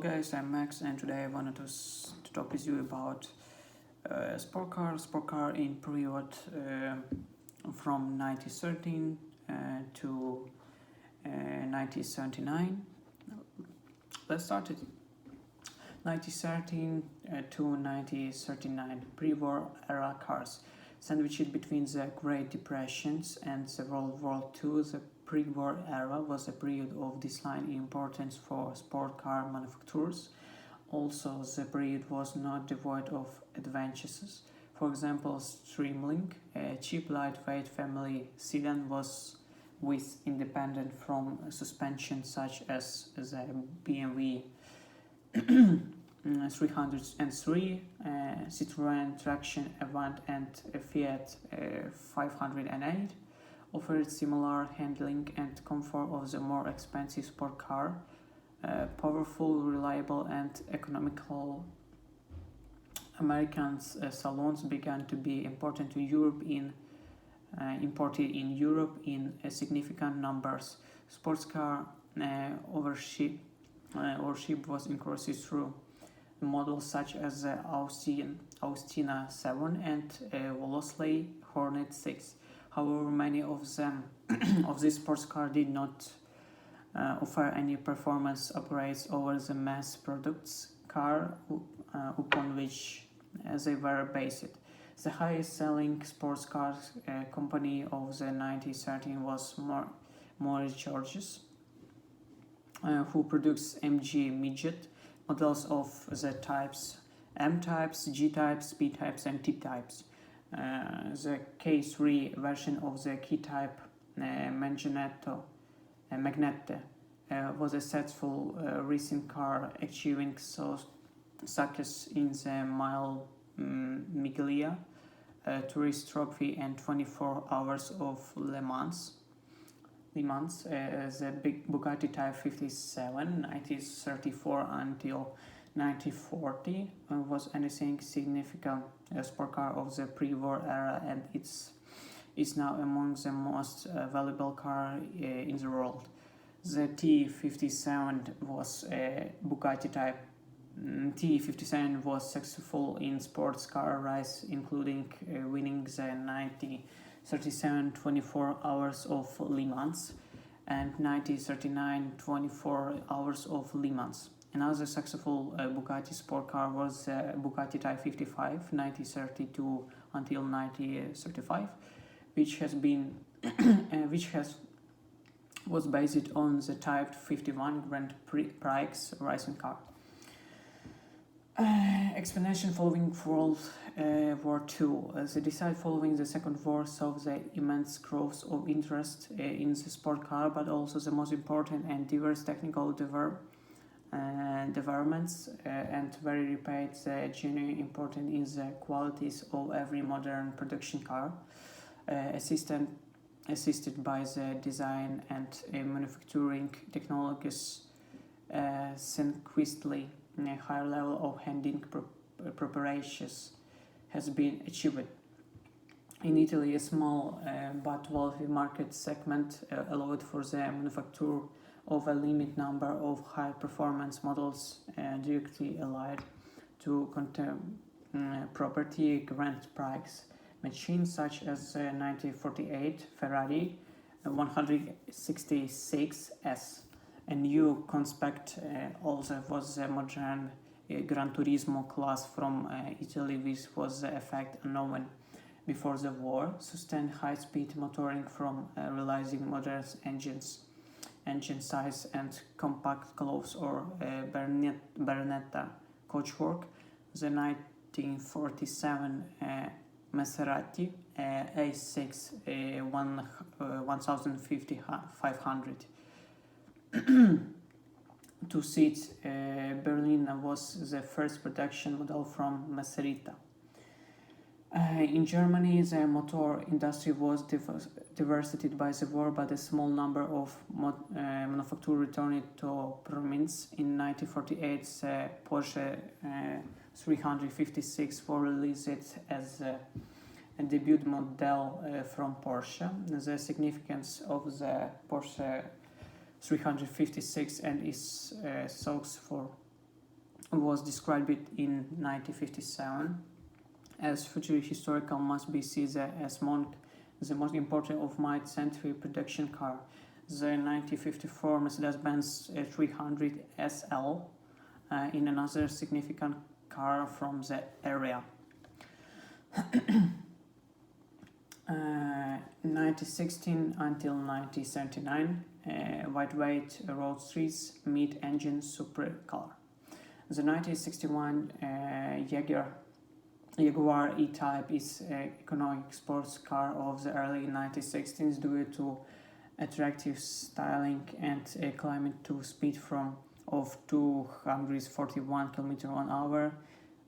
guys, I'm Max, and today I wanted to talk with you about sport car in period from 1913 to 1979. Let's start it. 1913 to 1939, pre-war era cars. Sandwiched between the Great Depressions and the World War II, the pre-war era was a period of decline in importance for sport car manufacturers. Also, the period was not devoid of advantages. For example, Streamlink, a cheap lightweight family sedan, was with independent from suspension such as the BMW 303, Citroën Traction Avant and Fiat 508 offered similar handling and comfort of the more expensive sport car. Powerful, reliable and economical American salons began to be imported in Europe in significant numbers. Sports car ownership was increased through models such as the Austina 7 and Wolseley Hornet 6. However, many of these sports cars did not offer any performance upgrades over the mass products car upon which they were based. The highest selling sports car company of the 1913 was Morris George's, who produced MG Midget models of the types M types, G types, P types and T types. The K3 version of the key type Magnete was a successful racing car, achieving success in the Mile Miglia Tourist Trophy and 24 Hours of Le Mans. The big Bugatti Type 57, 1934 until 1940, was anything significant sport car of the pre-war era, and is now among the most valuable car in the world. The T57 was a Bugatti Type. T57 was successful in sports car race, including winning the 1937 24 Hours of Le Mans and 1939 24 Hours of Le Mans. Another successful Bugatti sport car was the Bugatti Type 55, 1932 until 1935, was based on the Type 51 Grand Prix racing car. Explanation following World War II. The decade following the Second War saw the immense growth of interest in the sport car, but also the most important and diverse technical developments, and very repaid the genuine importance in the qualities of every modern production car, assisted by the design and manufacturing technologies. Sequentially, a higher level of handling preparations has been achieved. In Italy, a small but wealthy market segment allowed for the manufacture of a limited number of high-performance models directly allied to property Grand Prix machines such as the 1948 Ferrari 166S. A new concept also was the modern Gran Turismo class from Italy, which was the effect unknown before the war, sustained high-speed motoring from realizing modern engine size and compact clothes or Bernetta coachwork. The 1947 Maserati A6 1500 two-seat berliner was the first production model from Maserati. In Germany, the motor industry was devastated by the war, but a small number of manufacturers returned to prominence. In 1948, the Porsche 356 was released as a debut model from Porsche. The significance of the Porsche 356 and its source for was described in 1957 as future historical must be seen as the most important of mid-century production car. The 1954 Mercedes-Benz 300 SL in another significant car from the area. 1916 until 1979, lightweight roadsters mid-engine supercar. The 1961 Jaguar E-Type is an iconic sports car of the early 1960s due to attractive styling and climbing to speed of 241 km/h.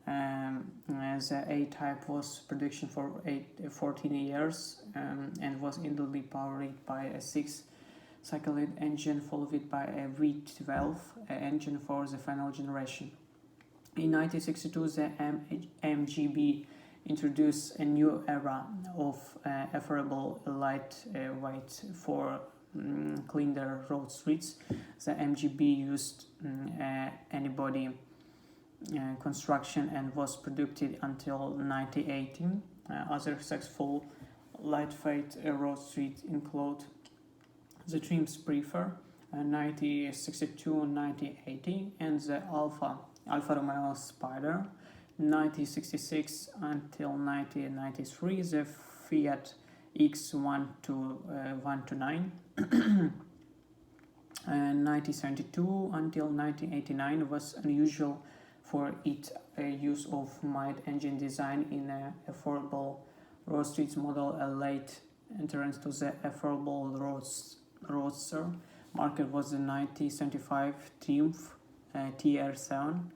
The A-Type was production for 14 years and was initially powered by a 6-cycle engine followed by a V12 engine for the final generation. In 1962, the MGB introduced a new era of affordable lightweight for cleaner road streets. The MGB used antibody construction and was produced until 1918. Other successful lightweight road streets include the trims Prefer 1962-1980 and the Alfa Romeo Spider 1966 until 1993, the Fiat X1 to 129 1972 until 1989 was unusual for its use of mid-engine design in an affordable road streets model, a late entrance to the affordable roadster market was the 1975 Triumph TR7.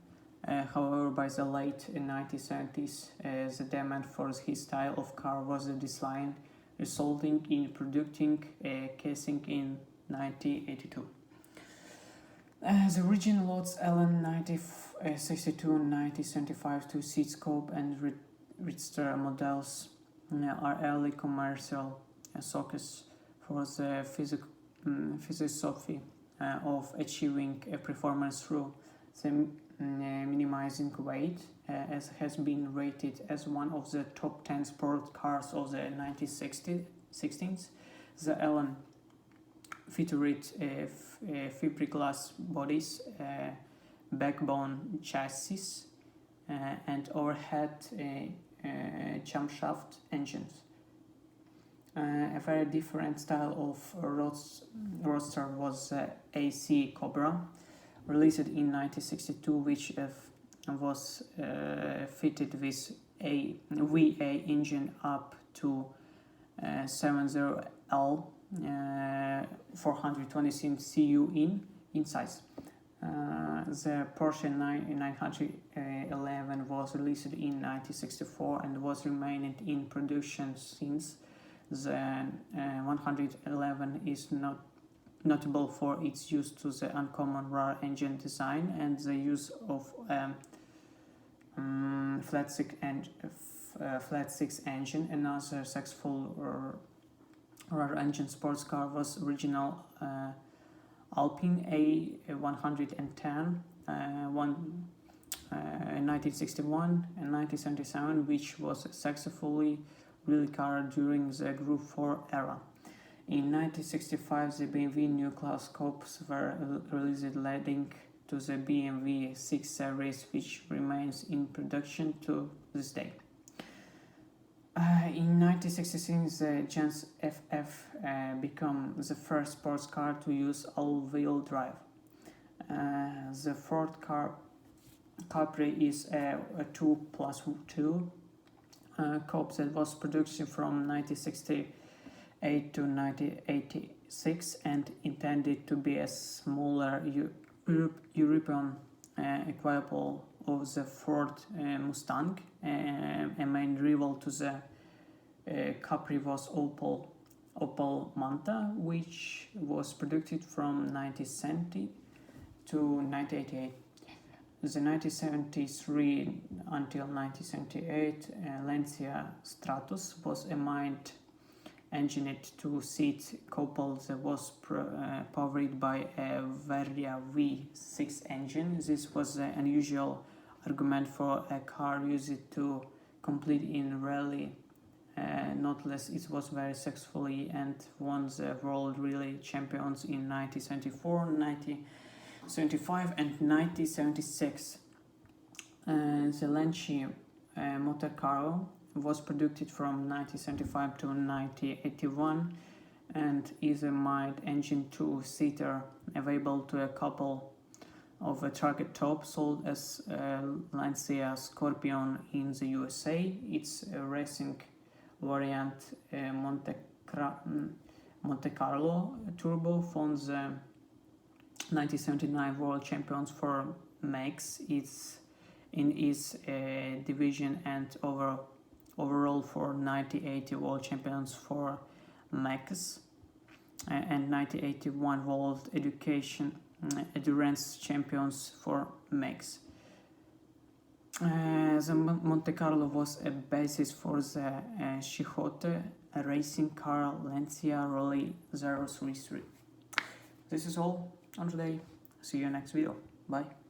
However, by the late 1970s, the demand for his style of car was declined, resulting in producing a casing in 1982. The original lots LN 1962 and 1975 two-seat coupe and Ridgester models are early commercial sockets for the philosophy of achieving a performance through the minimizing weight, as has been rated as one of the top 10 sport cars of the 1960s. The LN featured fiberglass bodies, backbone chassis, and overhead camshaft engines. A very different style of roadster was the AC Cobra, released in 1962, which was fitted with a VA engine up to 70L 426 cu in size. The Porsche 911 was released in 1964 and was remained in production since. The 111 is notable for its use to the uncommon rear engine design and the use of flat six engine. Another successful rear engine sports car was original Alpine A110 1961 and 1977, which was successfully rally car during the Group 4 era. In 1965, the BMW New Class Coupes were released, leading to the BMW 6 Series, which remains in production to this day. In 1966, the Gens FF became the first sports car to use all-wheel drive. The Ford Capri is a 2+2 coupe that was produced from 1968 to 1986 and intended to be a smaller European equivalent of the Ford Mustang. A main rival to the Capri was Opel Manta, which was produced from 1970 to 1988. The 1973 until 1978 Lancia Stratus was a engined two-seat coupe that was powered by a Veria V6 engine. This was an unusual argument for a car used to compete in rally. Not less, it was very successfully and won the World Rally Champions in 1974, 1975 and 1976. The Lancia motor car was produced from 1975 to 1981 and is a mild engine two-seater available to a couple of a target top, sold as Lancia Scorpion in the USA. It's a racing variant Monte Carlo Turbo won the 1979 World Champions for makes. It's in its division and overall for 1980 World Champions for makes and 1981 World Endurance Champions for makes. The Monte Carlo was a basis for the Chicote racing car Lancia Rally 033. This is all on today. See you next video. Bye.